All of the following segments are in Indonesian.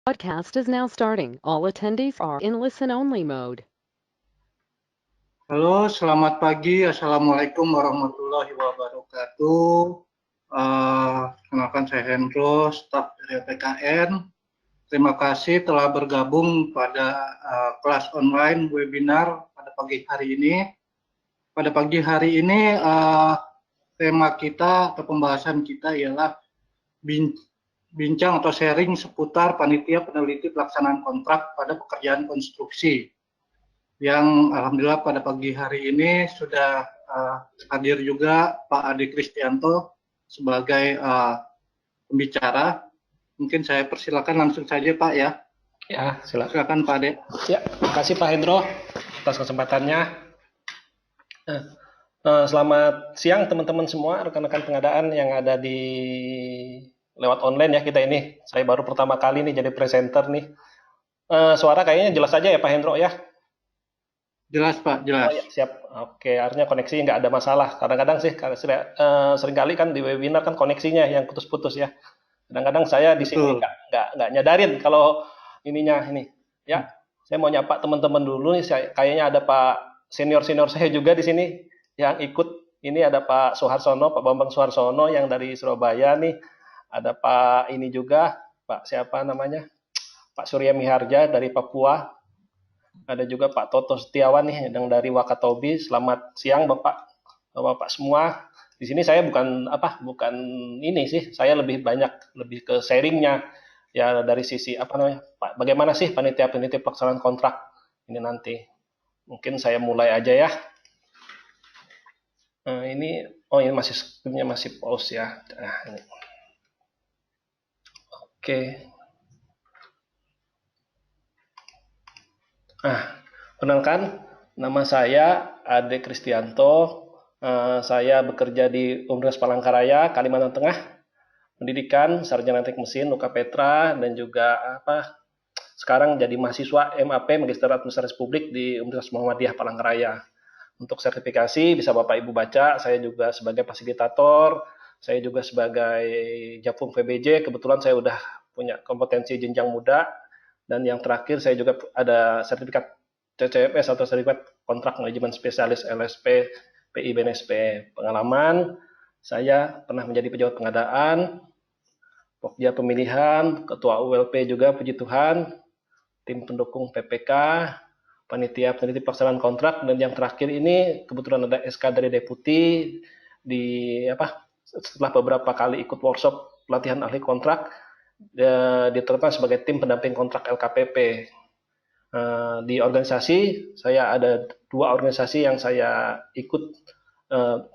Podcast is now starting. All attendees are in listen-only mode. Halo, selamat pagi. Assalamualaikum warahmatullahi wabarakatuh. Kenalkan saya Hendro, staf dari PKN. Terima kasih telah bergabung pada kelas online webinar pada pagi hari ini. Pada pagi hari ini tema kita atau pembahasan kita ialah bincang atau sharing seputar panitia peneliti pelaksanaan kontrak pada pekerjaan konstruksi. Yang alhamdulillah pada pagi hari ini sudah hadir juga Pak Ade Kristianto sebagai pembicara. Mungkin saya persilakan langsung saja Pak ya. Ya, silakan Pak Ade. Ya, terima kasih Pak Hendro atas kesempatannya. Selamat siang teman-teman semua, rekan-rekan pengadaan yang ada di lewat online ya kita ini. Saya baru pertama kali nih jadi presenter nih. Suara kayaknya jelas aja ya Pak Hendro ya? Jelas Pak, jelas. Oh ya, siap. Oke, artinya koneksi nggak ada masalah. Kadang-kadang sih, seringkali kan di webinar kan koneksinya yang putus-putus ya. Kadang-kadang saya di sini nggak nyadarin kalau ininya ini. Ya, saya mau nyapa teman-teman dulu nih. Kayaknya ada Pak senior-senior saya juga di sini yang ikut. Ini ada Pak Suharsono, Pak Bambang Suharsono yang dari Surabaya nih. Ada Pak ini juga, Pak siapa namanya? Pak Surya Miharja dari Papua. Ada juga Pak Toto Setiawan nih yang dari Wakatobi. Selamat siang Bapak semua. Di sini saya bukan ini sih. Saya lebih ke sharingnya ya dari sisi Pak. Bagaimana sih panitia pelaksanaan kontrak ini nanti? Mungkin saya mulai aja ya. Ini masih screen-nya masih pause ya. Nah, ini. Oke. Kenalkan, nama saya Ade Kristianto. Saya bekerja di Universitas Palangkaraya, Kalimantan Tengah. Pendidikan Sarjana Teknik Mesin, Luka Petra, dan juga sekarang jadi mahasiswa MAP Magister Administrasi Publik di Universitas Muhammadiyah Palangkaraya. Untuk sertifikasi bisa Bapak Ibu baca. Saya juga sebagai fasilitator, saya juga sebagai Japung VBJ. Kebetulan saya udah punya kompetensi jenjang muda. Dan yang terakhir saya juga ada sertifikat CCFS atau sertifikat kontrak manajemen spesialis LSP PI BNSP. Pengalaman saya pernah menjadi pejabat pengadaan, Pokja pemilihan, ketua ULP juga puji Tuhan, tim pendukung PPK, panitia peneliti pelaksanaan kontrak, dan yang terakhir ini kebetulan ada SK dari deputi setelah beberapa kali ikut workshop pelatihan ahli kontrak ditetapkan sebagai tim pendamping kontrak LKPP. Di organisasi saya ada 2 organisasi yang saya ikut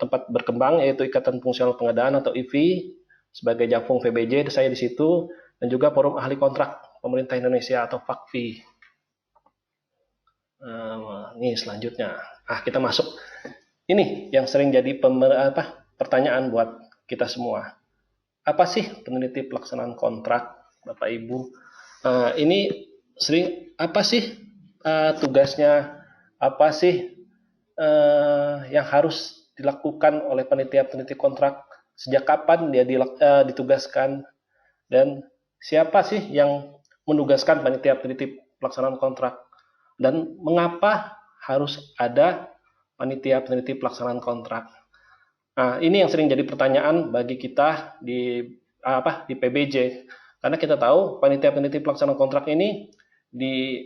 tempat berkembang, yaitu Ikatan Fungsional Pengadaan atau IFI sebagai Japung VBJ, saya di situ, dan juga Forum Ahli Kontrak Pemerintah Indonesia atau FAKFI. Ini selanjutnya. Kita masuk. Ini yang sering jadi pertanyaan buat kita semua. Apa sih peneliti pelaksanaan kontrak, Bapak Ibu? Ini sering apa sih tugasnya? Apa sih yang harus dilakukan oleh panitia peneliti kontrak? Sejak kapan dia ditugaskan? Dan siapa sih yang menugaskan panitia peneliti pelaksanaan kontrak? Dan mengapa harus ada panitia peneliti pelaksanaan kontrak? Ini yang sering jadi pertanyaan bagi kita di PBJ, karena kita tahu panitia peneliti pelaksanaan kontrak ini di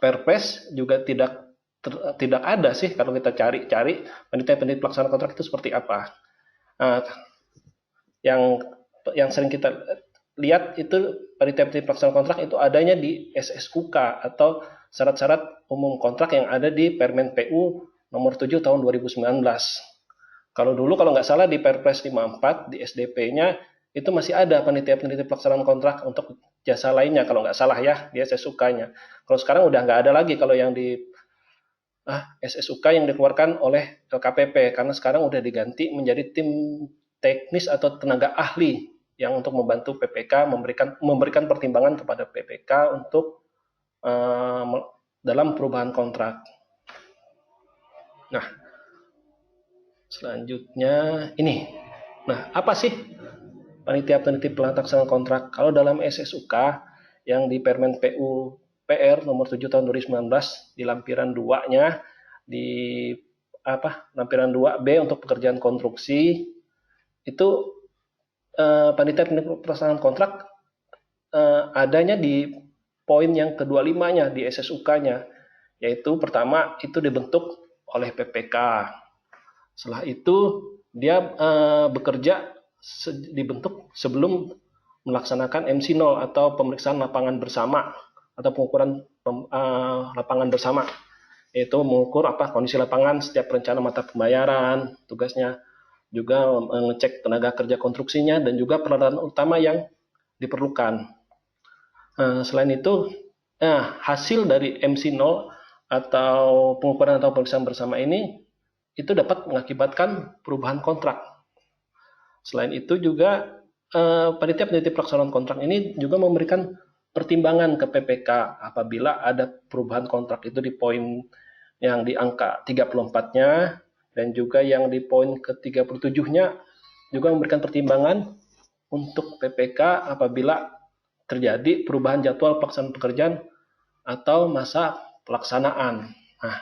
Perpres juga tidak ada sih. Kalau kita cari panitia peneliti pelaksanaan kontrak itu seperti apa. Yang sering kita lihat itu panitia peneliti pelaksanaan kontrak itu adanya di SSUK atau syarat-syarat umum kontrak yang ada di Permen PU nomor 7 tahun 2019. Kalau nggak salah di Perpres 54 di SDP-nya itu masih ada panitia peneliti pelaksanaan kontrak untuk jasa lainnya, kalau nggak salah ya, di SSUK-nya. Kalau sekarang udah nggak ada lagi kalau yang di SSUK yang dikeluarkan oleh LKPP, karena sekarang udah diganti menjadi tim teknis atau tenaga ahli yang untuk membantu PPK memberikan pertimbangan kepada PPK untuk dalam perubahan kontrak. Nah, selanjutnya ini. Nah, apa sih panitia peneliti pelaksanaan kontrak? Kalau dalam SSUK yang di Permen PU PR nomor 7 tahun 2019 di lampiran 2-nya di lampiran 2B untuk pekerjaan konstruksi itu panitia pelaksanaan kontrak adanya di poin yang ke-25-nya di SSUK-nya, yaitu pertama itu dibentuk oleh PPK. Setelah itu dia bekerja dibentuk sebelum melaksanakan MC0 atau pemeriksaan lapangan bersama atau pengukuran lapangan bersama, yaitu mengukur kondisi lapangan setiap rencana mata pembayaran, tugasnya juga mengecek tenaga kerja konstruksinya dan juga peralatan utama yang diperlukan. Selain itu, hasil dari MC0 atau pengukuran atau pemeriksaan bersama ini itu dapat mengakibatkan perubahan kontrak. Selain itu juga panitia pelaksanaan kontrak ini juga memberikan pertimbangan ke PPK apabila ada perubahan kontrak itu di poin yang di angka 34-nya dan juga yang di poin ke-37-nya juga memberikan pertimbangan untuk PPK apabila terjadi perubahan jadwal pelaksanaan pekerjaan atau masa pelaksanaan. Nah,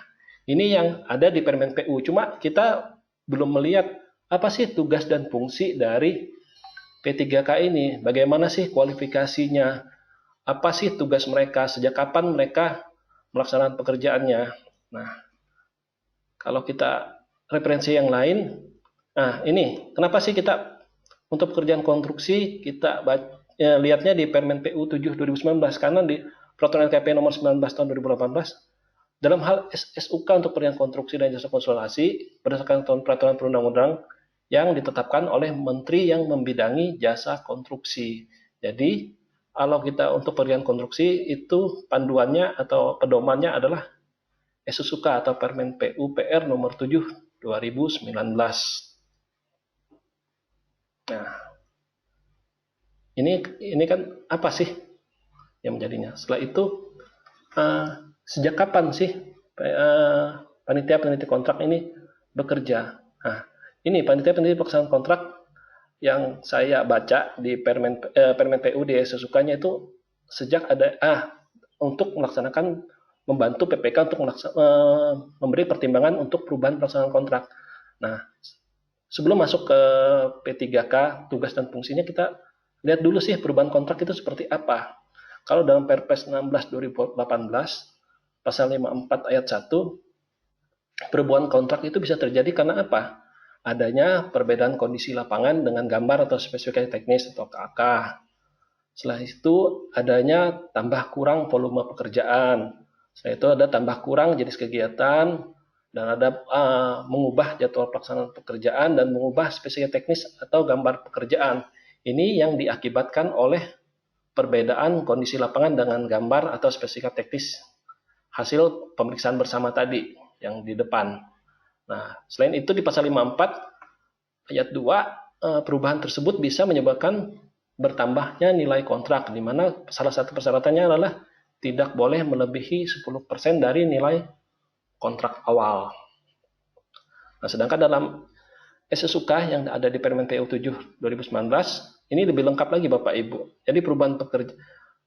ini yang ada di Permen PU. Cuma kita belum melihat apa sih tugas dan fungsi dari P3K ini, bagaimana sih kualifikasinya, apa sih tugas mereka, sejak kapan mereka melaksanakan pekerjaannya. Nah, kalau kita referensi yang lain, nah ini kenapa sih kita untuk pekerjaan konstruksi kita lihatnya di Permen PU 7 2019 karena di Peraturan LKP nomor 19 tahun 2018 dalam hal SSUK untuk pekerjaan konstruksi dan jasa konsultasi berdasarkan peraturan perundang-undang yang ditetapkan oleh Menteri yang membidangi jasa konstruksi. Jadi, kalau kita untuk pekerjaan konstruksi itu panduannya atau pedomannya adalah SSUK atau Permen PU PR nomor 7 2019. Nah, ini kan apa sih yang menjadinya? Setelah itu, sejak kapan sih panitia kontrak ini bekerja? Nah, ini panitia pelaksanaan kontrak yang saya baca di Permen PU di SSUK-nya itu sejak ada untuk melaksanakan membantu PPK untuk memberi pertimbangan untuk perubahan pelaksanaan kontrak. Nah, sebelum masuk ke P3K tugas dan fungsinya kita lihat dulu sih perubahan kontrak itu seperti apa. Kalau dalam Perpres 16 2018 pasal 54 ayat 1 perubahan kontrak itu bisa terjadi karena apa? Adanya perbedaan kondisi lapangan dengan gambar atau spesifikasi teknis atau KAK. Setelah itu adanya tambah kurang volume pekerjaan. Setelah itu ada tambah kurang jenis kegiatan dan ada mengubah jadwal pelaksanaan pekerjaan dan mengubah spesifikasi teknis atau gambar pekerjaan. Ini yang diakibatkan oleh perbedaan kondisi lapangan dengan gambar atau spesifikasi teknis hasil pemeriksaan bersama tadi yang di depan. Nah, selain itu di pasal 54 ayat 2 perubahan tersebut bisa menyebabkan bertambahnya nilai kontrak di mana salah satu persyaratannya adalah tidak boleh melebihi 10% dari nilai kontrak awal. Nah, sedangkan dalam SSUK yang ada di Permen PU 7 2019 ini lebih lengkap lagi Bapak Ibu. Jadi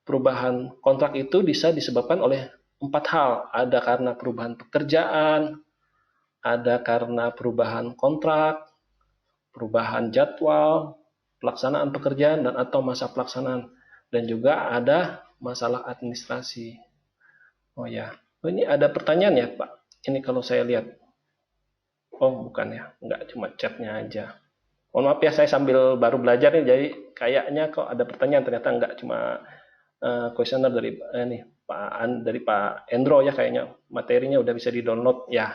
perubahan kontrak itu bisa disebabkan oleh 4 hal. Ada karena perubahan pekerjaan, ada karena perubahan kontrak, perubahan jadwal, pelaksanaan pekerjaan dan atau masa pelaksanaan, dan juga ada masalah administrasi. Oh ya, ini ada pertanyaan ya Pak. Ini kalau saya lihat, oh bukan ya, nggak cuma chatnya aja. Mohon maaf ya, saya sambil baru belajar nih, jadi kayaknya kok ada pertanyaan, ternyata nggak cuma kuesioner dari dari Pak Endro ya, kayaknya materinya udah bisa di-download ya.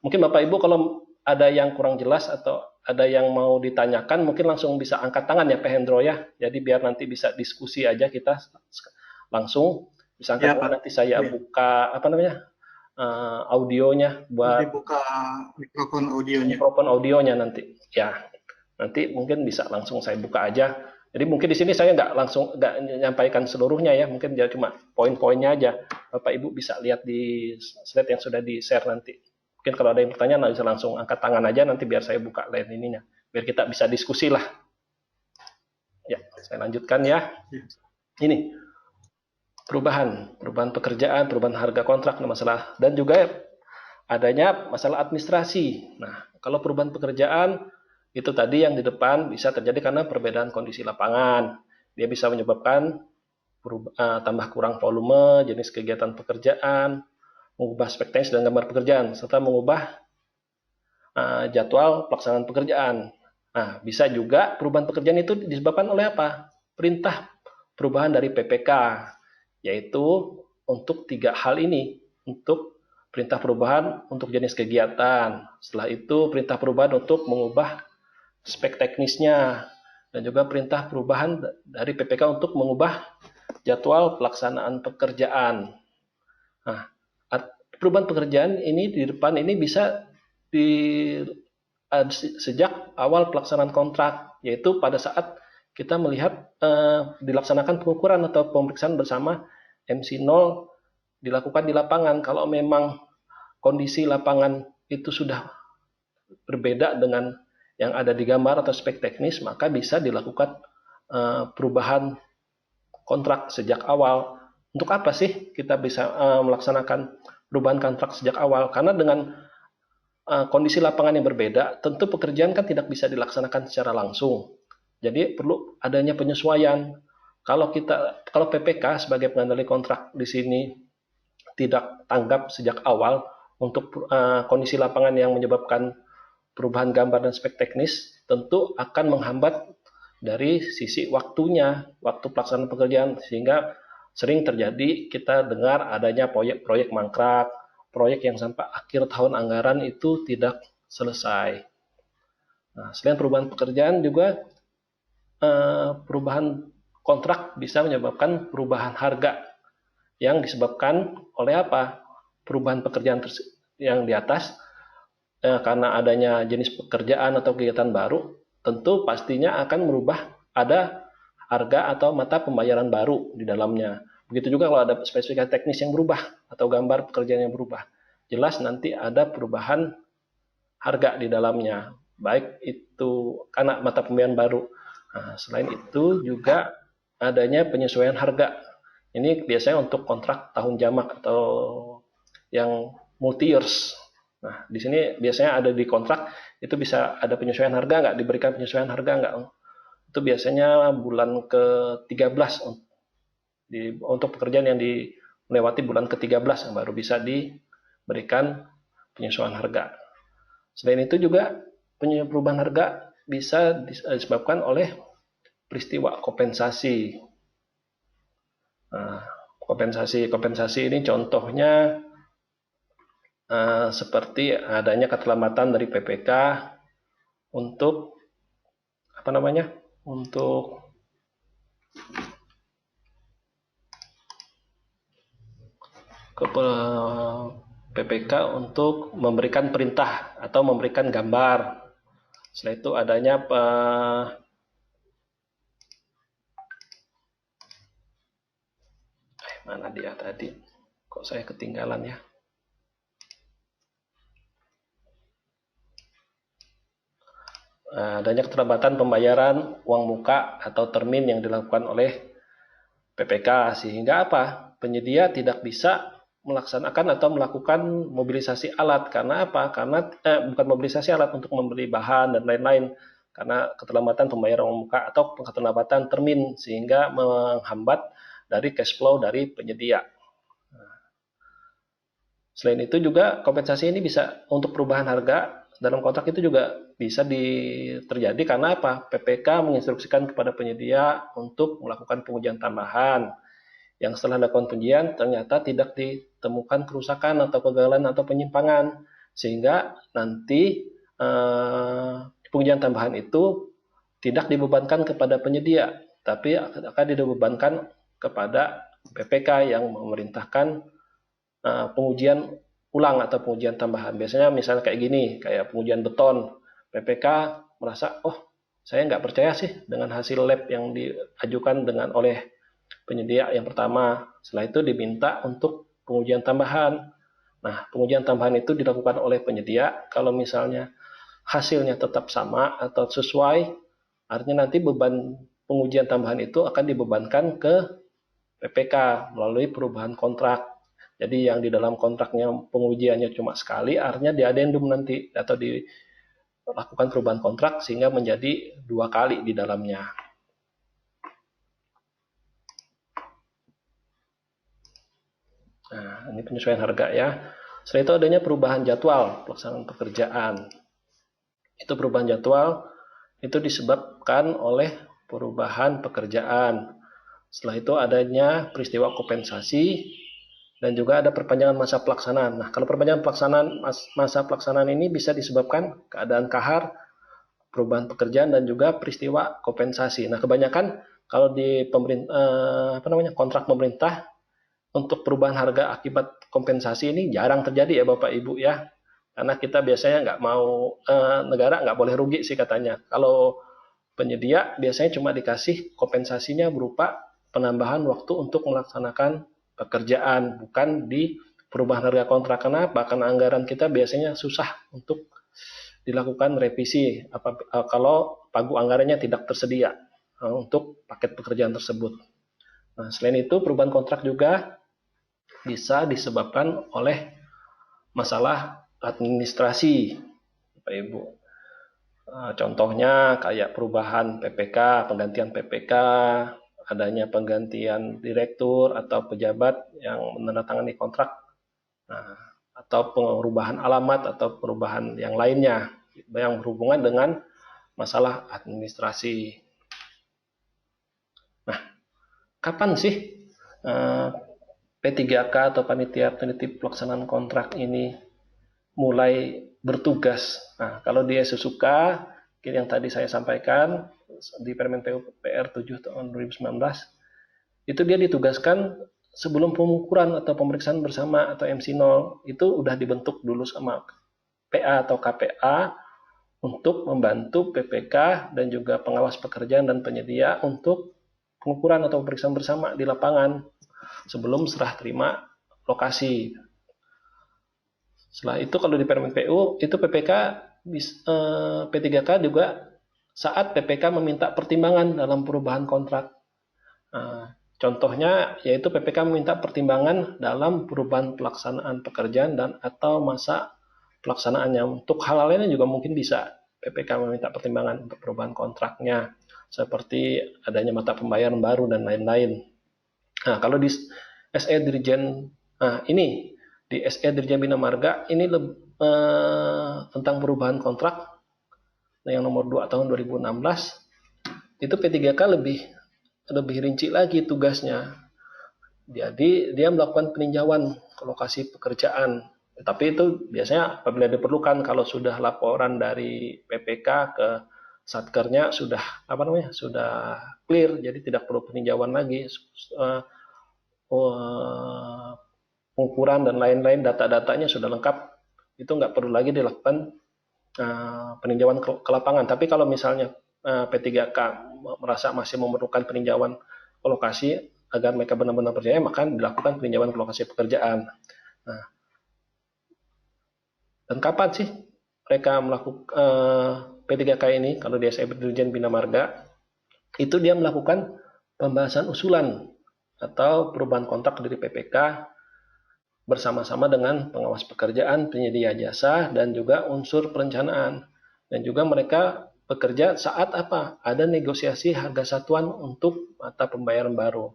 Mungkin Bapak Ibu kalau ada yang kurang jelas atau ada yang mau ditanyakan, mungkin langsung bisa angkat tangan ya Pak Hendro ya. Jadi biar nanti bisa diskusi aja kita langsung bisa angkat tangan, nanti saya buka audionya buat dibuka mikrofon audionya nanti ya. Nanti mungkin bisa langsung saya buka aja. Jadi mungkin di sini saya nggak menyampaikan seluruhnya ya, mungkin cuma poin-poinnya aja. Bapak Ibu bisa lihat di slide yang sudah di-share nanti. Mungkin kalau ada yang pertanyaan bisa langsung angkat tangan aja, nanti biar saya buka line ininya. Biar kita bisa diskusi lah. Ya, saya lanjutkan ya. Ini. perubahan pekerjaan, perubahan harga kontrak, masalah, dan juga adanya masalah administrasi. Nah, kalau perubahan pekerjaan itu tadi yang di depan bisa terjadi karena perbedaan kondisi lapangan. Dia bisa menyebabkan tambah kurang volume, jenis kegiatan pekerjaan, mengubah spek teknis dan gambar pekerjaan, serta mengubah jadwal pelaksanaan pekerjaan. Nah, bisa juga perubahan pekerjaan itu disebabkan oleh apa? Perintah perubahan dari PPK, yaitu untuk 3 hal ini, untuk perintah perubahan untuk jenis kegiatan, setelah itu perintah perubahan untuk mengubah spek teknisnya, dan juga perintah perubahan dari PPK untuk mengubah jadwal pelaksanaan pekerjaan. Nah, perubahan pekerjaan ini di depan ini bisa sejak awal pelaksanaan kontrak, yaitu pada saat kita melihat dilaksanakan pengukuran atau pemeriksaan bersama MC0 dilakukan di lapangan. Kalau memang kondisi lapangan itu sudah berbeda dengan yang ada di gambar atau spek teknis, maka bisa dilakukan perubahan kontrak sejak awal. Untuk apa sih kita bisa melaksanakan perubahan kontrak sejak awal? Karena dengan kondisi lapangan yang berbeda, tentu pekerjaan kan tidak bisa dilaksanakan secara langsung. Jadi perlu adanya penyesuaian. Kalau PPK sebagai pengendali kontrak di sini tidak tanggap sejak awal untuk kondisi lapangan yang menyebabkan perubahan gambar dan spek teknis, tentu akan menghambat dari sisi waktunya, waktu pelaksanaan pekerjaan, sehingga sering terjadi kita dengar adanya proyek mangkrak, proyek yang sampai akhir tahun anggaran itu tidak selesai. Nah, selain perubahan pekerjaan juga perubahan kontrak bisa menyebabkan perubahan harga yang disebabkan oleh apa? Perubahan pekerjaan yang di atas karena adanya jenis pekerjaan atau kegiatan baru, tentu pastinya akan merubah ada harga atau mata pembayaran baru di dalamnya. Begitu juga kalau ada spesifikasi teknis yang berubah atau gambar pekerjaan yang berubah. Jelas nanti ada perubahan harga di dalamnya, baik itu karena mata pembayaran baru. Nah, selain itu juga adanya penyesuaian harga. Ini biasanya untuk kontrak tahun jamak atau yang multi years. Nah, di sini biasanya ada di kontrak itu bisa ada penyesuaian harga nggak, diberikan penyesuaian harga nggak. Itu biasanya bulan ke-13 untuk pekerjaan yang melewati bulan ke-13 baru bisa diberikan penyesuaian harga. Selain itu juga perubahan harga bisa disebabkan oleh peristiwa kompensasi. Nah, kompensasi ini contohnya seperti adanya keterlambatan dari PPK untuk untuk PPK untuk memberikan perintah atau memberikan gambar. Setelah itu adanya mana dia tadi? Kok saya ketinggalan ya? Adanya keterlambatan pembayaran uang muka atau termin yang dilakukan oleh PPK, sehingga apa? Penyedia tidak bisa melaksanakan atau melakukan mobilisasi alat. Karena apa? Karena bukan mobilisasi alat untuk membeli bahan dan lain-lain, karena keterlambatan pembayaran uang muka atau keterlambatan termin, sehingga menghambat dari cash flow dari penyedia. Selain itu juga kompensasi ini bisa untuk perubahan harga dalam kontrak itu juga bisa terjadi karena apa? PPK menginstruksikan kepada penyedia untuk melakukan pengujian tambahan. Yang setelah dilakukan pengujian ternyata tidak ditemukan kerusakan atau kegagalan atau penyimpangan, sehingga nanti pengujian tambahan itu tidak dibebankan kepada penyedia, tapi akan dibebankan kepada PPK yang memerintahkan pengujian ulang atau pengujian tambahan. Biasanya misalnya kayak gini, kayak pengujian beton, PPK merasa, oh saya nggak percaya sih dengan hasil lab yang diajukan oleh penyedia yang pertama. Setelah itu diminta untuk pengujian tambahan. Nah, pengujian tambahan itu dilakukan oleh penyedia. Kalau misalnya hasilnya tetap sama atau sesuai, artinya nanti beban pengujian tambahan itu akan dibebankan ke PPK melalui perubahan kontrak. Jadi yang di dalam kontraknya pengujiannya cuma sekali, artinya di adendum nanti atau dilakukan perubahan kontrak sehingga menjadi 2 kali di dalamnya. Nah, ini penyesuaian harga ya. Setelah itu adanya perubahan jadwal pelaksanaan pekerjaan. Itu perubahan jadwal itu disebabkan oleh perubahan pekerjaan. Setelah itu adanya peristiwa kompensasi dan juga ada perpanjangan masa pelaksanaan. Nah, kalau perpanjangan masa pelaksanaan ini bisa disebabkan keadaan kahar, perubahan pekerjaan dan juga peristiwa kompensasi. Nah, kebanyakan kalau di kontrak pemerintah untuk perubahan harga akibat kompensasi ini jarang terjadi ya Bapak Ibu ya. Karena kita biasanya nggak mau, negara nggak boleh rugi sih katanya. Kalau penyedia biasanya cuma dikasih kompensasinya berupa penambahan waktu untuk melaksanakan pekerjaan, bukan di perubahan harga kontrak. Kenapa? Karena anggaran kita biasanya susah untuk dilakukan revisi kalau pagu anggarannya tidak tersedia untuk paket pekerjaan tersebut. Nah, selain itu perubahan kontrak juga bisa disebabkan oleh masalah administrasi, Bapak Ibu. Contohnya kayak perubahan PPK, penggantian PPK, adanya penggantian direktur atau pejabat yang menandatangani kontrak, atau perubahan alamat atau perubahan yang lainnya yang berhubungan dengan masalah administrasi. Nah, kapan sih P3K atau panitia peneliti pelaksanaan kontrak ini mulai bertugas? Nah, kalau di SUSUKA yang tadi saya sampaikan di Permen PU PR 7 tahun 2019 itu dia ditugaskan sebelum pengukuran atau pemeriksaan bersama atau MC0 itu udah dibentuk dulu sama PA atau KPA untuk membantu PPK dan juga pengawas pekerjaan dan penyedia untuk pengukuran atau pemeriksaan bersama di lapangan sebelum serah terima lokasi. Setelah itu kalau di Permen PU itu PPK P3K juga saat PPK meminta pertimbangan dalam perubahan kontrak. Contohnya yaitu PPK meminta pertimbangan dalam perubahan pelaksanaan pekerjaan dan atau masa pelaksanaannya. Untuk hal lainnya juga mungkin bisa PPK meminta pertimbangan untuk perubahan kontraknya, seperti adanya mata pembayaran baru dan lain-lain. Nah, kalau di SE Dirjen, ini di SE Dirjen Bina Marga ini tentang perubahan kontrak yang nomor 2 tahun 2016 itu P3K lebih rinci lagi tugasnya. Jadi dia melakukan peninjauan ke lokasi pekerjaan. Tapi itu biasanya apabila diperlukan kalau sudah laporan dari PPK ke Satkernya sudah sudah clear, jadi tidak perlu peninjauan lagi. Pengukuran dan lain-lain data-datanya sudah lengkap, itu nggak perlu lagi dilakukan peninjauan ke lapangan. Tapi kalau misalnya P3K merasa masih memerlukan peninjauan ke lokasi agar mereka benar-benar percaya, maka dilakukan peninjauan ke lokasi pekerjaan. Nah, dan kapan sih mereka melakukan P3K ini? Kalau di SE Dirjen Bina Marga itu dia melakukan pembahasan usulan atau perubahan kontrak dari PPK bersama-sama dengan pengawas pekerjaan, penyedia jasa, dan juga unsur perencanaan. Dan juga mereka bekerja saat apa? Ada negosiasi harga satuan untuk mata pembayaran baru.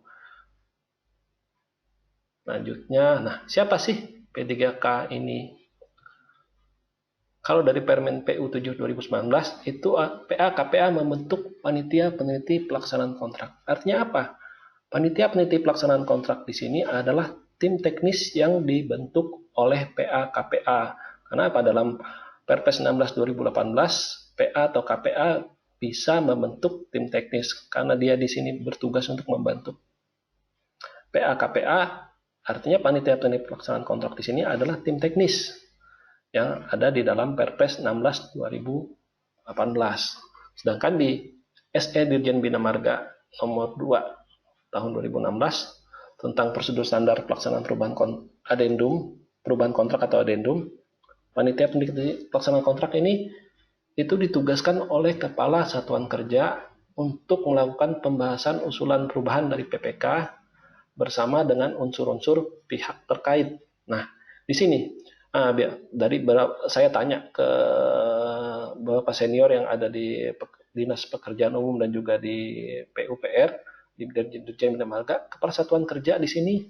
Selanjutnya, siapa sih P3K ini? Kalau dari Permen PU 7 2019, itu PA KPA membentuk panitia peneliti pelaksanaan kontrak. Artinya apa? Panitia peneliti pelaksanaan kontrak di sini adalah tim teknis yang dibentuk oleh PA KPA. Kenapa? Dalam Perpres 16 2018 PA atau KPA bisa membentuk tim teknis karena dia di sini bertugas untuk membantu. PA KPA artinya panitia peneliti pelaksanaan kontrak di sini adalah tim teknis yang ada di dalam Perpres 16 2018. Sedangkan di SE Dirjen Bina Marga nomor 2 tahun 2016 tentang prosedur standar pelaksanaan perubahan kontrak atau adendum, panitia peneliti pelaksanaan kontrak ini itu ditugaskan oleh Kepala Satuan Kerja untuk melakukan pembahasan usulan perubahan dari PPK bersama dengan unsur-unsur pihak terkait. Nah, di sini saya tanya ke beberapa senior yang ada di Dinas Pekerjaan Umum dan juga di PUPR, di Dirjen Bina Marga, Kepala Satuan Kerja di sini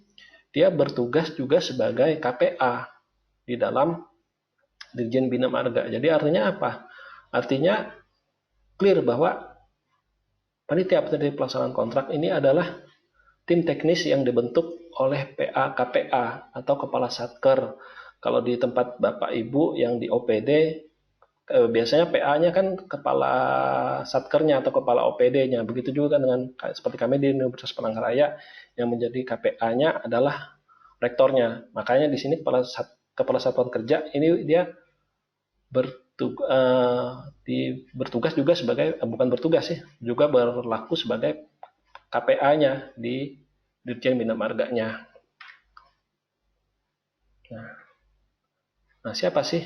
dia bertugas juga sebagai KPA di dalam Dirjen Bina Marga. Jadi artinya apa? Artinya clear bahwa panitia pelaksanaan kontrak ini adalah tim teknis yang dibentuk oleh PA KPA atau Kepala Satker. Kalau di tempat Bapak Ibu yang di OPD, biasanya PA-nya kan Kepala Satkernya atau Kepala OPD-nya. Begitu juga kan dengan seperti kami di Universitas Palangkaraya yang menjadi KPA-nya adalah rektornya. Makanya di sini Kepala Satuan Kerja ini dia bertugas juga sebagai bukan bertugas sih, juga berlaku sebagai KPA-nya di Dirjen Bina Marganya. Nah, siapa sih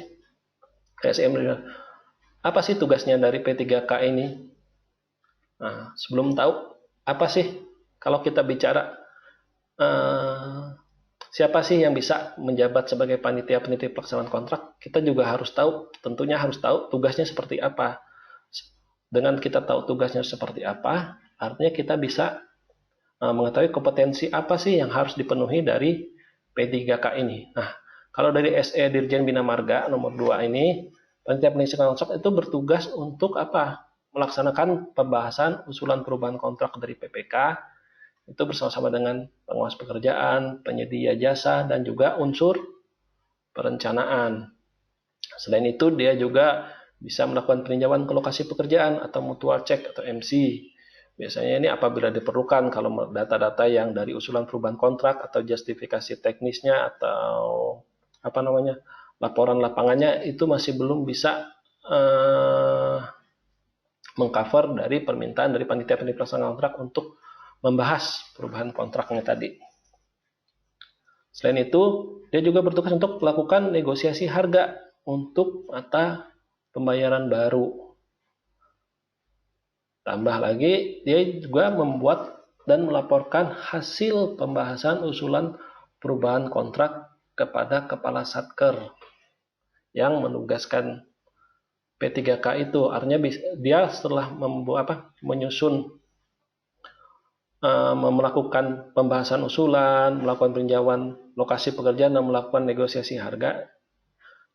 KSM? Apa sih tugasnya dari P3K ini? Nah, sebelum tahu apa sih kalau kita bicara siapa sih yang bisa menjabat sebagai panitia pelaksanaan kontrak, kita juga tentunya harus tahu tugasnya seperti apa. Dengan kita tahu tugasnya seperti apa, artinya kita bisa mengetahui kompetensi apa sih yang harus dipenuhi dari P3K ini. Nah, kalau dari SE Dirjen Bina Marga nomor 2 ini, panitia pelaksanaan kontrak itu bertugas untuk apa? Melaksanakan pembahasan usulan perubahan kontrak dari PPK, itu bersama-sama dengan pengawas pekerjaan, penyedia jasa, dan juga unsur perencanaan. Selain itu, dia juga bisa melakukan peninjauan ke lokasi pekerjaan atau mutual check atau MC. Biasanya ini apabila diperlukan kalau data-data yang dari usulan perubahan kontrak atau justifikasi teknisnya atau laporan lapangannya itu masih belum bisa mengcover dari permintaan dari panitia pelaksanaan kontrak untuk membahas perubahan kontraknya tadi. Selain itu, dia juga bertugas untuk melakukan negosiasi harga untuk mata pembayaran baru. Tambah lagi, dia juga membuat dan melaporkan hasil pembahasan usulan perubahan kontrak kepada Kepala Satker yang menugaskan P3K itu. Artinya dia setelah menyusun melakukan pembahasan usulan, melakukan peninjauan lokasi pekerjaan, dan melakukan negosiasi harga.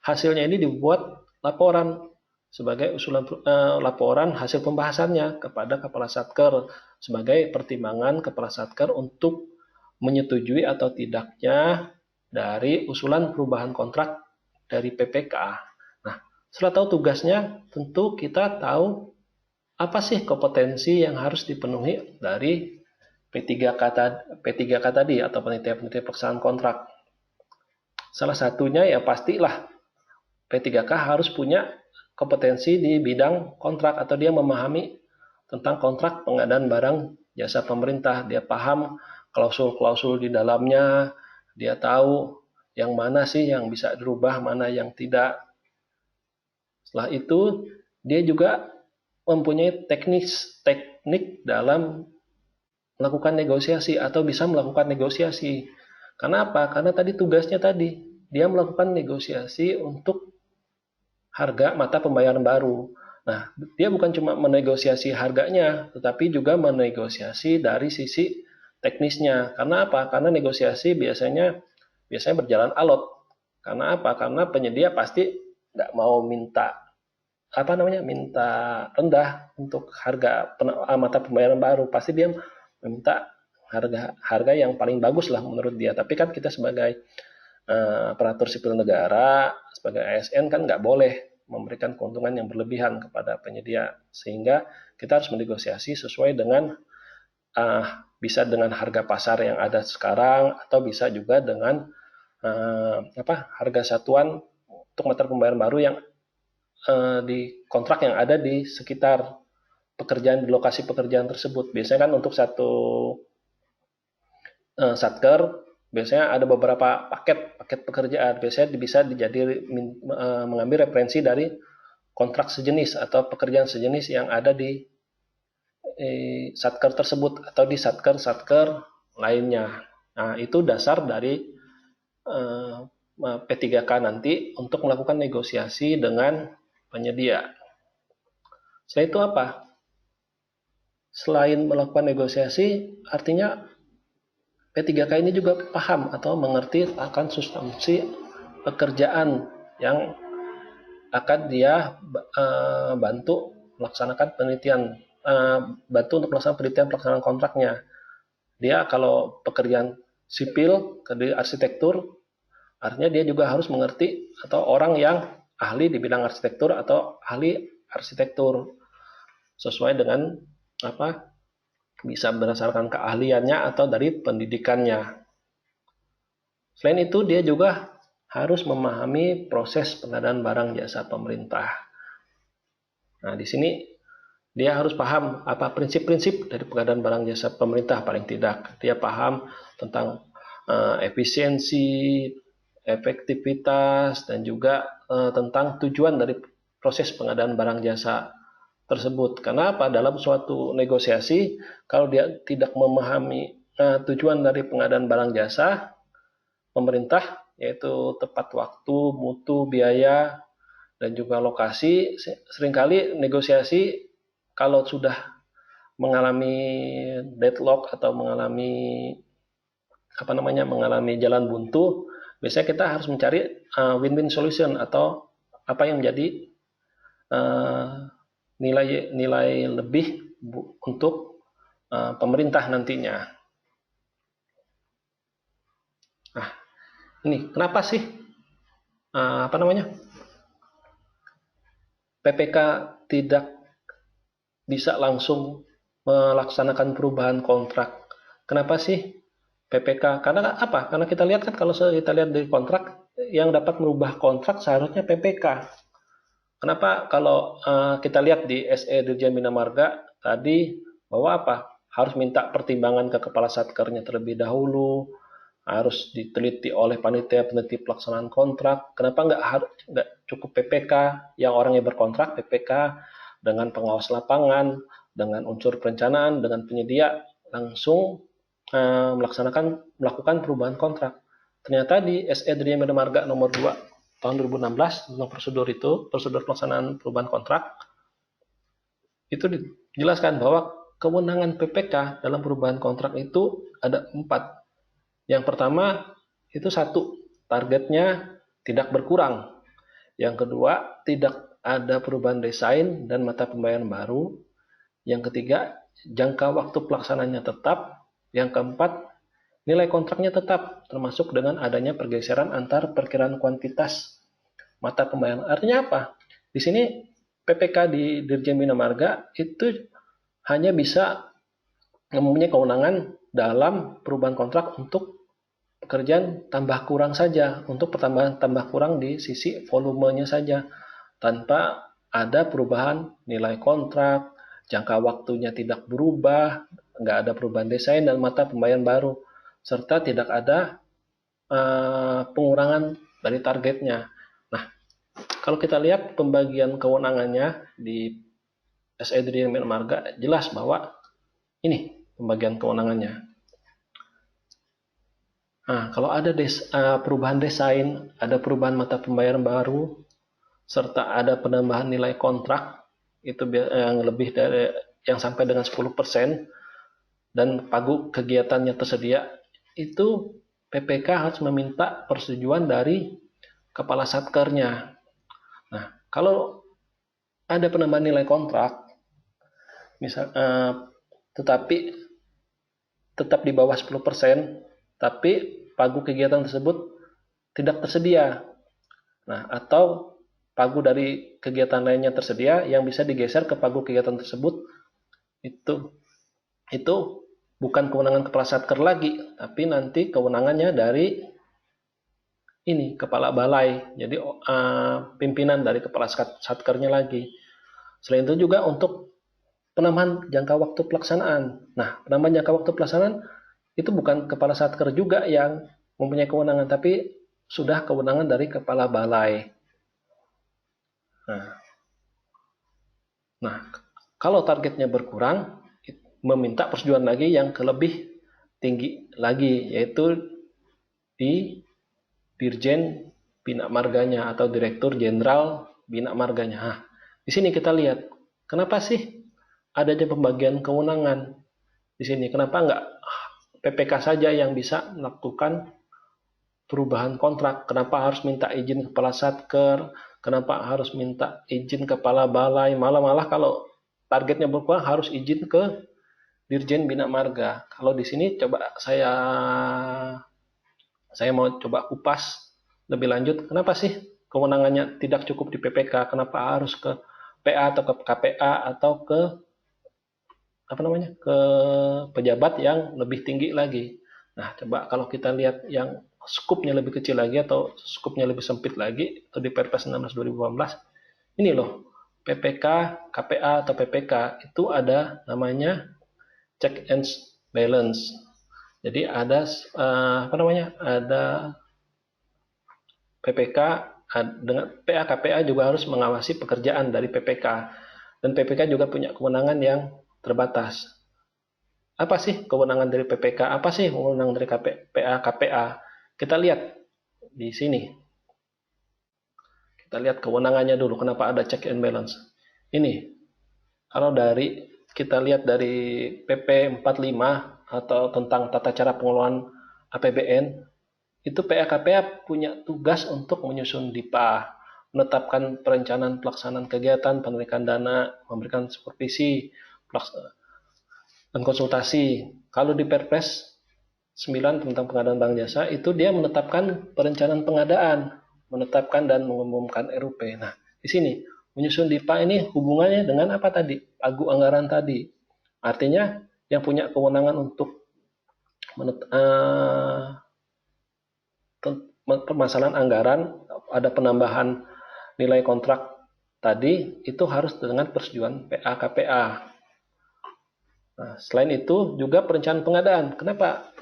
Hasilnya ini dibuat laporan sebagai laporan hasil pembahasannya kepada Kepala Satker sebagai pertimbangan Kepala Satker untuk menyetujui atau tidaknya dari usulan perubahan kontrak dari PPK. Nah, setelah tahu tugasnya, tentu kita tahu apa sih kompetensi yang harus dipenuhi dari P3K tadi atau panitia pelaksanaan kontrak. Salah satunya ya pastilah P3K harus punya kompetensi di bidang kontrak atau dia memahami tentang kontrak pengadaan barang jasa pemerintah. Dia paham klausul-klausul di dalamnya, dia tahu yang mana sih yang bisa dirubah, mana yang tidak. Setelah itu, dia juga mempunyai teknik dalam melakukan negosiasi atau bisa melakukan negosiasi. Karena apa? Karena tadi tugasnya dia melakukan negosiasi untuk harga mata pembayaran baru. Nah, dia bukan cuma menegosiasi harganya, tetapi juga menegosiasi dari sisi teknisnya. Karena apa? Karena negosiasi biasanya berjalan alot. Karena apa? Karena penyedia pasti nggak mau minta rendah untuk harga mata pembayaran baru. Pasti dia meminta harga yang paling bagus lah menurut dia. Tapi kan kita sebagai aparatur sipil negara, sebagai ASN kan nggak boleh memberikan keuntungan yang berlebihan kepada penyedia, sehingga kita harus menegosiasi sesuai dengan bisa dengan harga pasar yang ada sekarang atau bisa juga dengan harga satuan untuk mata pembayaran baru yang di kontrak yang ada di sekitar pekerjaan, di lokasi pekerjaan tersebut. Biasanya kan untuk satu satker biasanya ada beberapa paket pekerjaan. Biasanya bisa mengambil referensi dari kontrak sejenis atau pekerjaan sejenis yang ada di satker tersebut atau di satker lainnya. Nah, itu dasar dari P3K nanti untuk melakukan negosiasi dengan penyedia. Setelah itu apa? Selain melakukan negosiasi, artinya P3K ini juga paham atau mengerti akan substansi pekerjaan yang akan dia bantu melaksanakan penelitian, bantu untuk melaksanakan penelitian pelaksanaan kontraknya. Dia kalau pekerjaan sipil, di arsitektur, artinya dia juga harus mengerti atau orang yang ahli di bidang arsitektur atau ahli arsitektur sesuai dengan apa bisa berdasarkan keahliannya atau dari pendidikannya. Selain itu dia juga harus memahami proses pengadaan barang jasa pemerintah. Nah, di sini dia harus paham apa prinsip-prinsip dari pengadaan barang jasa pemerintah paling tidak. Dia paham tentang efisiensi, efektivitas, dan juga tentang tujuan dari proses pengadaan barang jasa tersebut. Karena apa? Dalam suatu negosiasi, kalau dia tidak memahami tujuan dari pengadaan barang jasa pemerintah, yaitu tepat waktu, mutu, biaya, dan juga lokasi, seringkali negosiasi kalau sudah mengalami deadlock atau mengalami mengalami jalan buntu, biasanya kita harus mencari win-win solution atau apa yang menjadi nilai lebih untuk pemerintah nantinya. Nah, ini kenapa sih PPK tidak bisa langsung melaksanakan perubahan kontrak? Kenapa sih PPK? Karena apa? Karena kita lihat kan kalau kita lihat dari kontrak, yang dapat merubah kontrak seharusnya PPK. Kenapa kalau kita lihat di SE Dirjen Bina Marga tadi bahwa apa? Harus minta pertimbangan ke kepala satkernya terlebih dahulu, harus diteliti oleh panitia peneliti pelaksanaan kontrak. Kenapa nggak cukup PPK yang orangnya berkontrak, PPK dengan pengawas lapangan, dengan unsur perencanaan, dengan penyedia langsung melakukan perubahan kontrak. Ternyata di SE Dirjen Bina Marga nomor 2 tahun 2016 tentang prosedur pelaksanaan perubahan kontrak, itu dijelaskan bahwa kewenangan PPK dalam perubahan kontrak itu ada 4. Yang pertama itu 1, targetnya tidak berkurang. Yang kedua, tidak ada perubahan desain dan mata pembayaran baru. Yang ketiga, jangka waktu pelaksananya tetap. Yang keempat, nilai kontraknya tetap, termasuk dengan adanya pergeseran antar perkiraan kuantitas mata pembayaran. Artinya apa? Di sini PPK di Dirjen Bina Marga itu hanya bisa mempunyai kewenangan dalam perubahan kontrak untuk pekerjaan tambah kurang saja, untuk pertambahan tambah kurang di sisi volumenya saja, tanpa ada perubahan nilai kontrak, jangka waktunya tidak berubah, nggak ada perubahan desain dan mata pembayaran baru, serta tidak ada pengurangan dari targetnya. Nah, kalau kita lihat pembagian kewenangannya di SE Dirjen Bina Marga, jelas bahwa ini pembagian kewenangannya. Nah, kalau ada perubahan desain, ada perubahan mata pembayaran baru, serta ada penambahan nilai kontrak, itu yang lebih dari yang sampai dengan 10%, dan pagu kegiatannya tersedia, itu PPK harus meminta persetujuan dari kepala satkernya. Nah, kalau ada penambahan nilai kontrak, tetapi tetap di bawah 10%, tapi pagu kegiatan tersebut tidak tersedia. Nah, atau pagu dari kegiatan lainnya tersedia yang bisa digeser ke pagu kegiatan tersebut, itu bukan kewenangan kepala satker lagi, tapi nanti kewenangannya dari kepala balai. Jadi pimpinan dari kepala satkernya lagi. Selain itu juga untuk penambahan jangka waktu pelaksanaan. Nah, penambahan jangka waktu pelaksanaan itu bukan kepala satker juga yang mempunyai kewenangan, tapi sudah kewenangan dari kepala balai. Nah, kalau targetnya berkurang, meminta persetujuan lagi yang lebih tinggi lagi, yaitu di Dirjen Bina Marganya atau Direktur Jenderal Bina Marganya. Nah, di sini kita lihat, kenapa sih adanya pembagian kewenangan di sini? Kenapa nggak PPK saja yang bisa melakukan perubahan kontrak? Kenapa harus minta izin kepala Satker? Kenapa harus minta izin kepala balai? Malah kalau targetnya berkurang harus izin ke Dirjen Bina Marga. Kalau di sini coba saya mau coba kupas lebih lanjut. Kenapa sih kewenangannya tidak cukup di PPK? Kenapa harus ke PA atau ke KPA atau ke ke pejabat yang lebih tinggi lagi? Nah, coba kalau kita lihat yang skupnya lebih kecil lagi atau skupnya lebih sempit lagi, atau di Perpres 16 2018, ini loh, PPK, KPA atau PPK itu ada namanya check and balance. Jadi ada ada PPK dengan PA KPA juga harus mengawasi pekerjaan dari PPK, dan PPK juga punya kewenangan yang terbatas. Apa sih kewenangan dari PPK? Apa sih kewenangan dari PA KPA? Kita lihat di sini. Kita lihat kewenangannya dulu. Kenapa ada check and balance? Ini kalau kita lihat dari PP 45 atau tentang tata cara pengelolaan APBN, itu PA-KPA punya tugas untuk menyusun DIPA, menetapkan perencanaan pelaksanaan kegiatan, penarikan dana, memberikan supervisi, dan konsultasi. Kalau di Perpres 9 tentang pengadaan barang jasa, itu dia menetapkan perencanaan pengadaan, menetapkan dan mengumumkan RUP. Nah, di sini menyusun DIPA ini hubungannya dengan apa tadi? Pagu anggaran tadi. Artinya yang punya kewenangan untuk permasalahan anggaran, ada penambahan nilai kontrak tadi, itu harus dengan persetujuan PA KPA. Nah, selain itu juga perencanaan pengadaan. Kenapa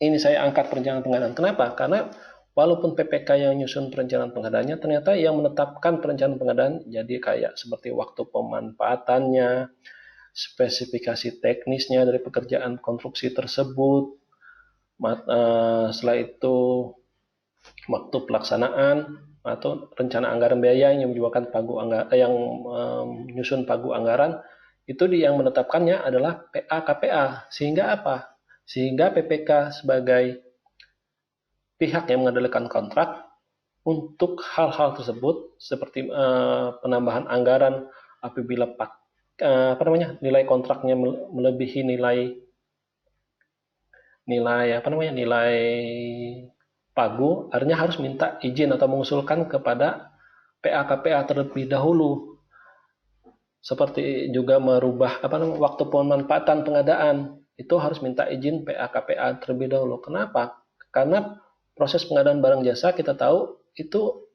ini saya angkat perencanaan pengadaan? Kenapa? Karena walaupun PPK yang nyusun perencanaan pengadaannya, ternyata yang menetapkan perencanaan pengadaan jadi kayak seperti waktu pemanfaatannya, spesifikasi teknisnya dari pekerjaan konstruksi tersebut, setelah itu waktu pelaksanaan atau rencana anggaran biaya yang menyusun pagu anggaran, itu yang menetapkannya adalah PA KPA. Sehingga apa? Sehingga PPK sebagai pihak yang mengendalikan kontrak untuk hal-hal tersebut seperti penambahan anggaran apabila nilai kontraknya melebihi nilai pagu, artinya harus minta izin atau mengusulkan kepada PA KPA terlebih dahulu. Seperti juga merubah waktu pemanfaatan pengadaan, itu harus minta izin PA KPA terlebih dahulu. Kenapa? Karena proses pengadaan barang jasa kita tahu itu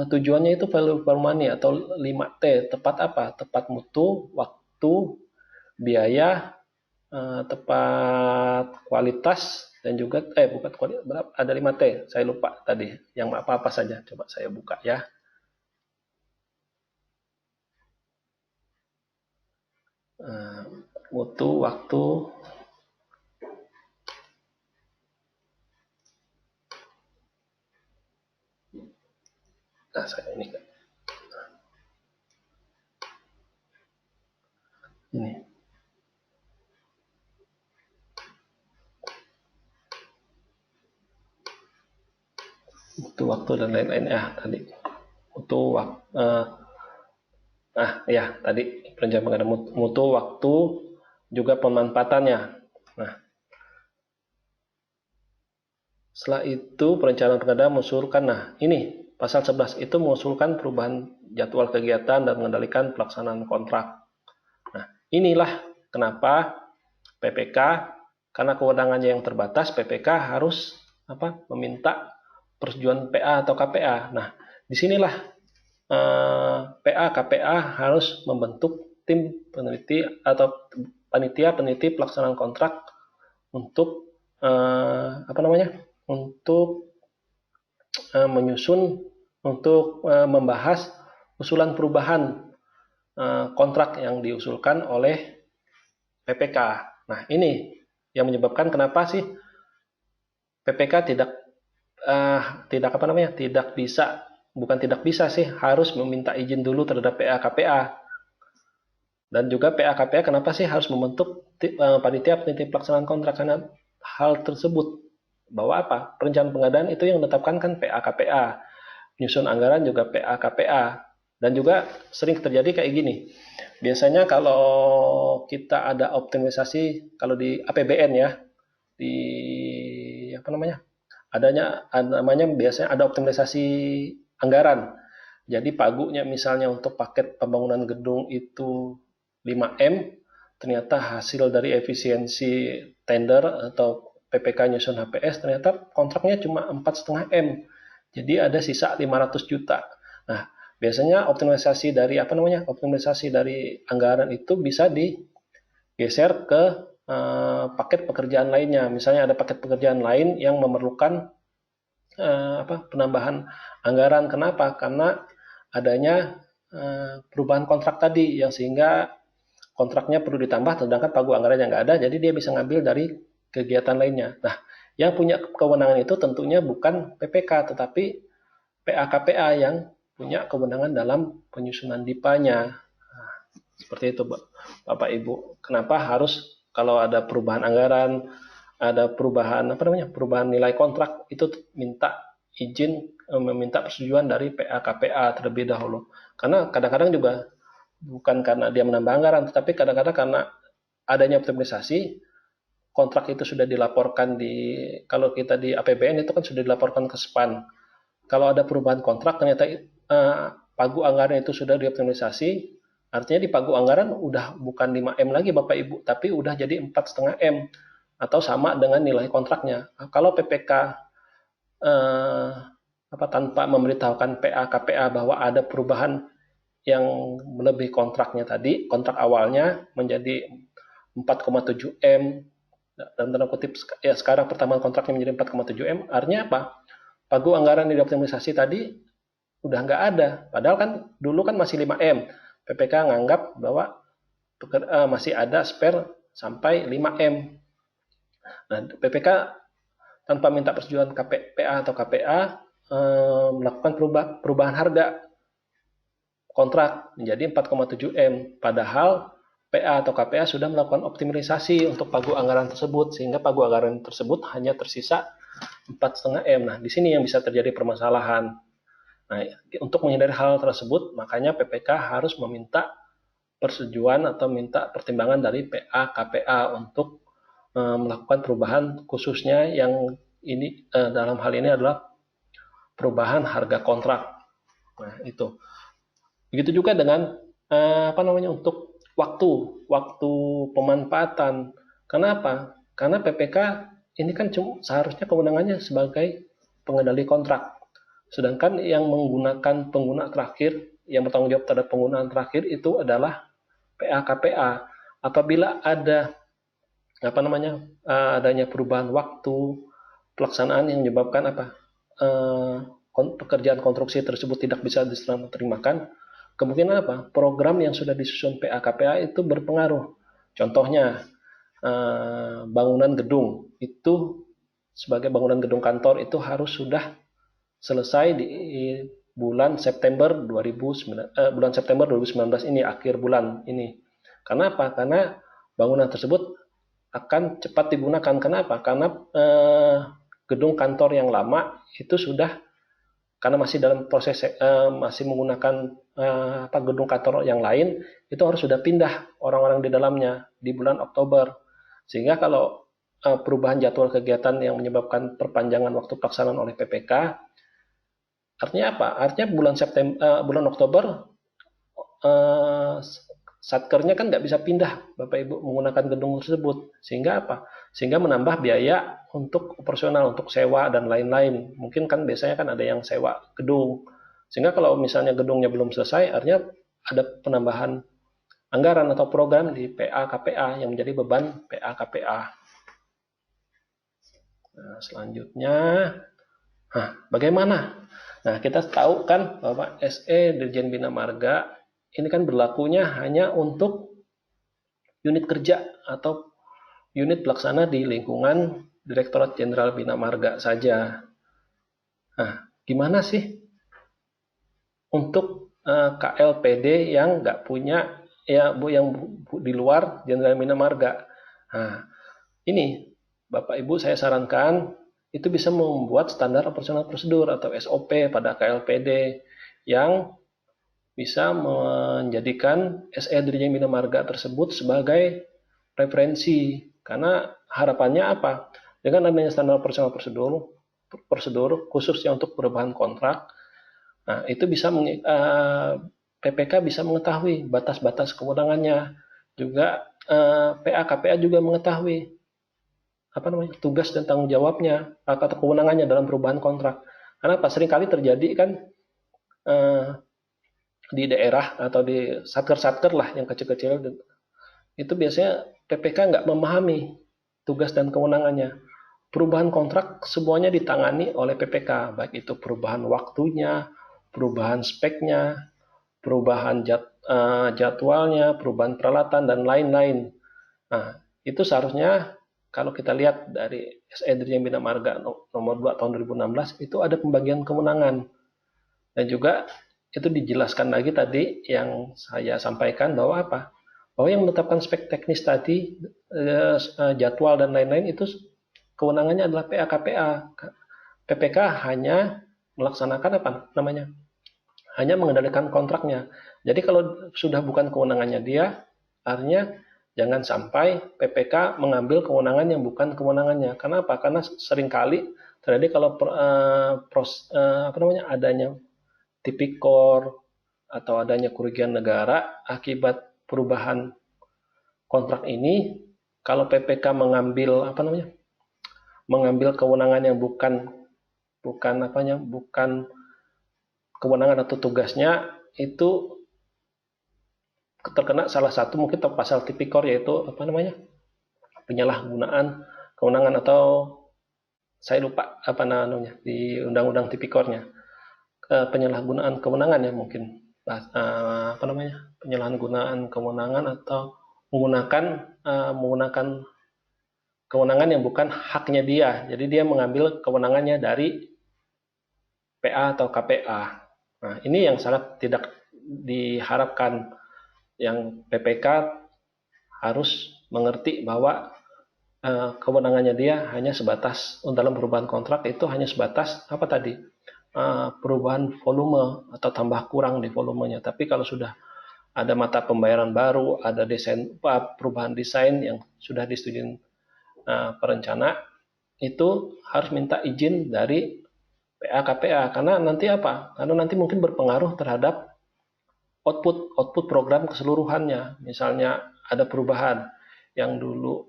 tujuannya itu value for money atau 5T. Tepat apa? Tepat mutu, waktu, biaya, tepat kualitas, dan juga bukan kualitas, ada 5T, saya lupa tadi yang apa saja. Coba saya buka ya. Mutu, waktu, saya ini mutu, waktu, dan lain-lain tadi mutu, tadi perencanaan pengadaan mutu, waktu, juga pemanfaatannya. Nah, setelah itu perencanaan pengadaan mengusulkan, ini pasal 11 itu mengusulkan perubahan jadwal kegiatan dan mengendalikan pelaksanaan kontrak. Nah, inilah kenapa PPK, karena kewenangannya yang terbatas, PPK harus meminta persetujuan PA atau KPA. Nah, disinilah PA KPA harus membentuk tim peneliti atau panitia peneliti pelaksanaan kontrak untuk untuk menyusun, untuk membahas usulan perubahan kontrak yang diusulkan oleh PPK. Nah, ini yang menyebabkan kenapa sih PPK tidak bisa, bukan tidak bisa sih, harus meminta izin dulu terhadap PA-KPA. Dan juga PA-KPA kenapa sih harus membentuk panitia peneliti pelaksanaan kontrak, karena hal tersebut bahwa apa? Perencanaan pengadaan itu yang ditetapkan kan PA-KPA, menyusun anggaran juga PA-KPA, dan juga sering terjadi kayak gini. Biasanya kalau kita ada optimalisasi, kalau di APBN ya, di apa namanya? Namanya biasanya ada optimalisasi anggaran. Jadi pagunya misalnya untuk paket pembangunan gedung itu 5M, ternyata hasil dari efisiensi tender atau PPK nyusun HPS ternyata kontraknya cuma 4,5M. Jadi ada sisa 500 juta. Nah, biasanya optimalisasi dari anggaran itu bisa digeser ke paket pekerjaan lainnya. Misalnya ada paket pekerjaan lain yang memerlukan penambahan anggaran. Kenapa? Karena adanya perubahan kontrak tadi, yang sehingga kontraknya perlu ditambah, sedangkan pagu anggaran yang nggak ada, jadi dia bisa ngambil dari kegiatan lainnya. Nah, yang punya kewenangan itu tentunya bukan PPK, tetapi PA-KPA yang punya kewenangan dalam penyusunan DIPA-nya. Nah, seperti itu, Bapak Ibu. Kenapa harus kalau ada perubahan anggaran, ada perubahan nilai kontrak, itu minta izin, meminta persetujuan dari PA-KPA terlebih dahulu. Karena kadang-kadang juga bukan karena dia menambah anggaran, tetapi kadang-kadang karena adanya optimalisasi, kontrak itu sudah dilaporkan kalau kita di APBN itu kan sudah dilaporkan ke SPAN. Kalau ada perubahan kontrak, ternyata pagu anggaran itu sudah dioptimalisasi, artinya di pagu anggaran udah bukan 5M lagi Bapak Ibu, tapi udah jadi 4,5M, atau sama dengan nilai kontraknya. Kalau PPK tanpa memberitahukan PA-KPA bahwa ada perubahan yang melebihi kontraknya tadi, kontrak awalnya menjadi 4,7M, dalam tanda kutip ya sekarang pertambahan kontraknya menjadi 4,7M, artinya apa? Pagu anggaran yang dioptimalisasi tadi udah nggak ada, padahal kan dulu kan masih 5M. PPK nganggap bahwa masih ada spare sampai 5M. Nah, PPK tanpa minta persetujuan PA atau KPA melakukan perubahan harga kontrak menjadi 4,7M, padahal PA atau KPA sudah melakukan optimalisasi untuk pagu anggaran tersebut, sehingga pagu anggaran tersebut hanya tersisa 4,5M. Nah, di sini yang bisa terjadi permasalahan. Nah, untuk menghindari hal tersebut, makanya PPK harus meminta persetujuan atau minta pertimbangan dari PA KPA untuk melakukan perubahan, khususnya yang ini dalam hal ini adalah perubahan harga kontrak. Nah, itu. Begitu juga dengan untuk waktu pemanfaatan. Kenapa? Karena PPK ini kan seharusnya kewenangannya sebagai pengendali kontrak. Sedangkan yang menggunakan pengguna terakhir, yang bertanggung jawab terhadap penggunaan terakhir itu adalah PA-KPA. Apabila ada adanya perubahan waktu pelaksanaan yang menyebabkan pekerjaan konstruksi tersebut tidak bisa diserah-terimakan, kemungkinan program yang sudah disusun PA-KPA itu berpengaruh. Contohnya bangunan gedung itu, sebagai bangunan gedung kantor itu harus sudah selesai di bulan September 2019 ini, akhir bulan ini. Karena apa? Karena bangunan tersebut akan cepat digunakan. Kenapa? Karena gedung kantor yang lama itu sudah, karena masih dalam proses masih menggunakan gedung kantor yang lain, itu harus sudah pindah orang-orang di dalamnya di bulan Oktober. Sehingga kalau perubahan jadwal kegiatan yang menyebabkan perpanjangan waktu pelaksanaan oleh PPK, artinya apa? Artinya bulan Oktober satkernya kan nggak bisa pindah Bapak Ibu menggunakan gedung tersebut, sehingga apa? Sehingga menambah biaya untuk operasional, untuk sewa dan lain-lain. Mungkin kan biasanya kan ada yang sewa gedung, sehingga kalau misalnya gedungnya belum selesai, artinya ada penambahan anggaran atau program di PA-KPA yang menjadi beban PA-KPA. Nah, selanjutnya, bagaimana? Nah, kita tahu kan bahwa SE Dirjen Bina Marga ini kan berlakunya hanya untuk unit kerja atau unit pelaksana di lingkungan Direktorat Jenderal Bina Marga saja. Nah, gimana sih untuk KLPD yang nggak punya yang di luar Jenderal Bina Marga? Nah, ini Bapak Ibu saya sarankan itu bisa membuat standar operasional prosedur atau SOP pada KLPD yang bisa menjadikan SE Dirjen Bina Marga tersebut sebagai referensi. Karena harapannya apa? Dengan adanya standar operasional prosedur khususnya untuk perubahan kontrak, nah itu bisa PPK bisa mengetahui batas-batas kewenangannya, juga PA KPA juga mengetahui tugas dan tanggung jawabnya atau kewenangannya dalam perubahan kontrak. Karena seringkali terjadi kan di daerah atau di satker-satker lah yang kecil-kecil itu biasanya PPK nggak memahami tugas dan kewenangannya. Perubahan kontrak semuanya ditangani oleh PPK, baik itu perubahan waktunya, perubahan speknya, perubahan jadwalnya, perubahan peralatan, dan lain-lain. Nah, itu seharusnya kalau kita lihat dari SE Dirjen Bina Marga nomor 2 tahun 2016 itu ada pembagian kewenangan. Dan juga itu dijelaskan lagi tadi yang saya sampaikan bahwa bahwa yang menetapkan spek teknis tadi, jadwal dan lain-lain itu kewenangannya adalah PA KPA. PPK hanya melaksanakan hanya mengendalikan kontraknya. Jadi kalau sudah bukan kewenangannya dia, artinya jangan sampai PPK mengambil kewenangan yang bukan kewenangannya. Kenapa? Karena seringkali terjadi kalau adanya tipikor atau adanya kerugian negara akibat perubahan kontrak ini, kalau PPK mengambil kewenangan yang bukan kewenangan atau tugasnya, itu terkena salah satu mungkin pasal tipikor, yaitu penyalahgunaan kewenangan, atau saya lupa di undang-undang tipikornya, penyalahgunaan kewenangan ya mungkin penyalahgunaan kewenangan atau menggunakan kewenangan yang bukan haknya dia. Jadi dia mengambil kewenangannya dari PA atau KPA. Nah, ini yang sangat tidak diharapkan. Yang PPK harus mengerti bahwa kewenangannya dia hanya sebatas dalam perubahan kontrak itu hanya sebatas perubahan volume atau tambah kurang di volumenya. Tapi kalau sudah ada mata pembayaran baru, ada perubahan desain yang sudah disetujui perencana, itu harus minta izin dari PA KPA. Karena nanti mungkin berpengaruh terhadap output program keseluruhannya. Misalnya ada perubahan yang dulu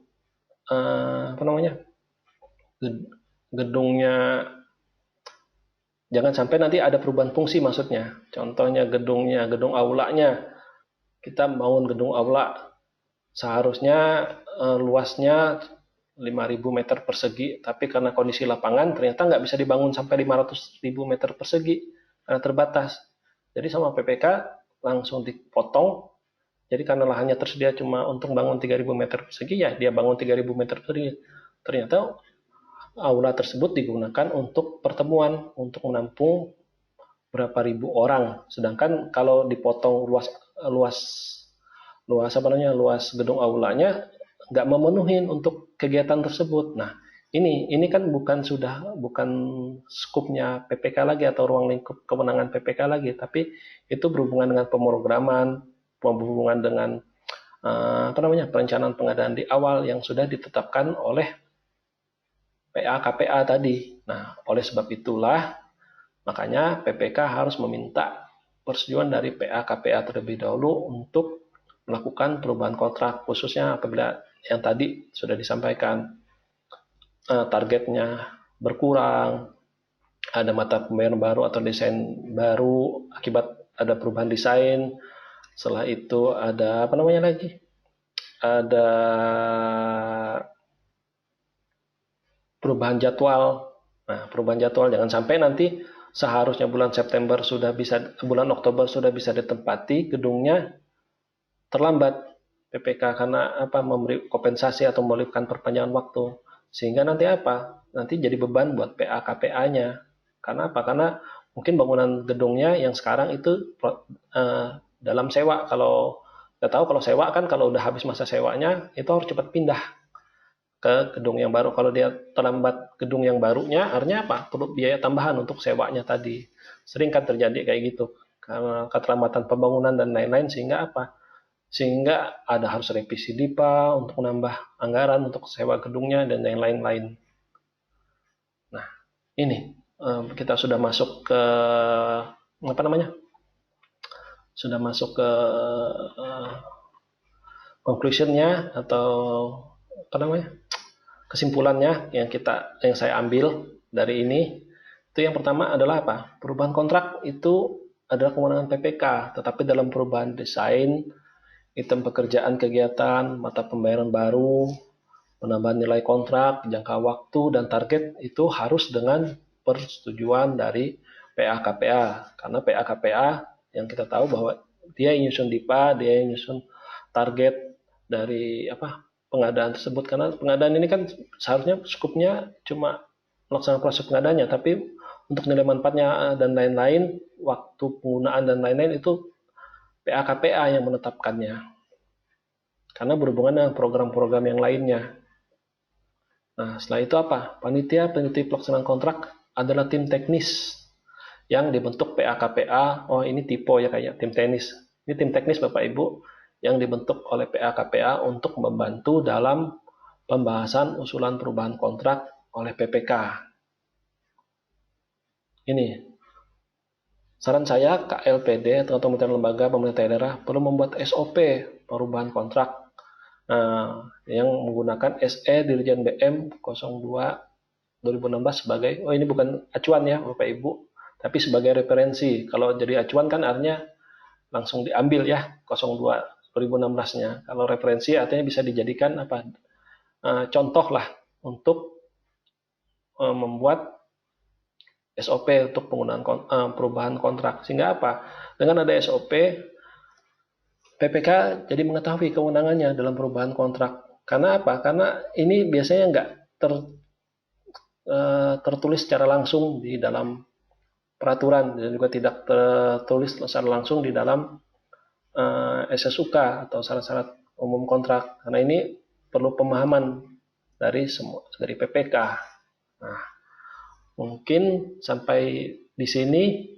gedungnya, jangan sampai nanti ada perubahan fungsi, maksudnya contohnya gedung aulanya, kita bangun gedung aula seharusnya luasnya 5.000 meter persegi, tapi karena kondisi lapangan ternyata nggak bisa dibangun sampai 500.000 meter persegi karena terbatas. Jadi sama PPK langsung dipotong. Jadi karena lahannya tersedia cuma untuk bangun 3.000 meter persegi, ya dia bangun 3.000 meter persegi. Ternyata aula tersebut digunakan untuk pertemuan, untuk menampung berapa ribu orang. Sedangkan kalau dipotong luas gedung aulanya nggak memenuhi untuk kegiatan tersebut. Nah, ini kan bukan skupnya PPK lagi atau ruang lingkup kewenangan PPK lagi, tapi itu berhubungan dengan pemrograman, berhubungan dengan perencanaan pengadaan di awal yang sudah ditetapkan oleh PA KPA tadi. Nah, oleh sebab itulah makanya PPK harus meminta persetujuan dari PA KPA terlebih dahulu untuk melakukan perubahan kontrak, khususnya apabila yang tadi sudah disampaikan targetnya berkurang, ada mata pembayaran baru atau desain baru akibat ada perubahan desain. Setelah itu ada ada perubahan jadwal. Nah, perubahan jadwal jangan sampai nanti seharusnya bulan Oktober sudah bisa ditempati gedungnya, terlambat PPK karena apa memberi kompensasi atau memberikan perpanjangan waktu, sehingga nanti apa nanti jadi beban buat PA KPA-nya. Karena apa? Karena mungkin bangunan gedungnya yang sekarang itu dalam sewa. Kalau kita tahu kalau sewa kan kalau udah habis masa sewanya itu harus cepat pindah ke gedung yang baru. Kalau dia terlambat gedung yang barunya, artinya apa? Perlu biaya tambahan untuk sewanya tadi. Sering kan terjadi kayak gitu karena keterlambatan pembangunan dan lain-lain, sehingga apa? Sehingga ada harus revisi DIPA untuk menambah anggaran untuk sewa gedungnya dan yang lain-lain. Nah, ini kita sudah masuk ke apa namanya? Sudah masuk ke conclusion-nya atau apa namanya? Kesimpulannya yang saya ambil dari ini itu yang pertama adalah apa? Perubahan kontrak itu adalah kewenangan PPK, tetapi dalam perubahan desain, item pekerjaan kegiatan, mata pembayaran baru, penambahan nilai kontrak, jangka waktu, dan target itu harus dengan persetujuan dari PA KPA. Karena PA KPA yang kita tahu bahwa dia yang nyusun DIPA, dia yang nyusun target dari pengadaan tersebut. Karena pengadaan ini kan seharusnya skupnya cuma melaksanakan proses pengadaannya, tapi untuk nilai manfaatnya dan lain-lain, waktu penggunaan dan lain-lain itu PA KPA yang menetapkannya. Karena berhubungan dengan program-program yang lainnya. Nah, setelah itu apa? Panitia pelaksanaan kontrak adalah tim teknis yang dibentuk PA KPA. Oh, ini tipe ya kayak tim teknis. Ini tim teknis Bapak Ibu yang dibentuk oleh PA KPA untuk membantu dalam pembahasan usulan perubahan kontrak oleh PPK. Ini saran saya, KLPD atau Kementerian Lembaga Pemerintah Daerah perlu membuat SOP perubahan kontrak yang menggunakan SE Dirjen BM 02/2016 sebagai, ini bukan acuan ya Bapak Ibu, tapi sebagai referensi. Kalau jadi acuan kan artinya langsung diambil ya 02/2016-nya. Kalau referensi artinya bisa dijadikan contoh lah untuk membuat SOP untuk penggunaan perubahan kontrak. Sehingga apa? Dengan ada SOP, PPK jadi mengetahui kewenangannya dalam perubahan kontrak. Karena apa? Karena ini biasanya nggak tertulis secara langsung di dalam peraturan dan juga tidak tertulis secara langsung di dalam SSUK atau syarat-syarat umum kontrak. Karena ini perlu pemahaman dari PPK. Nah, mungkin sampai di sini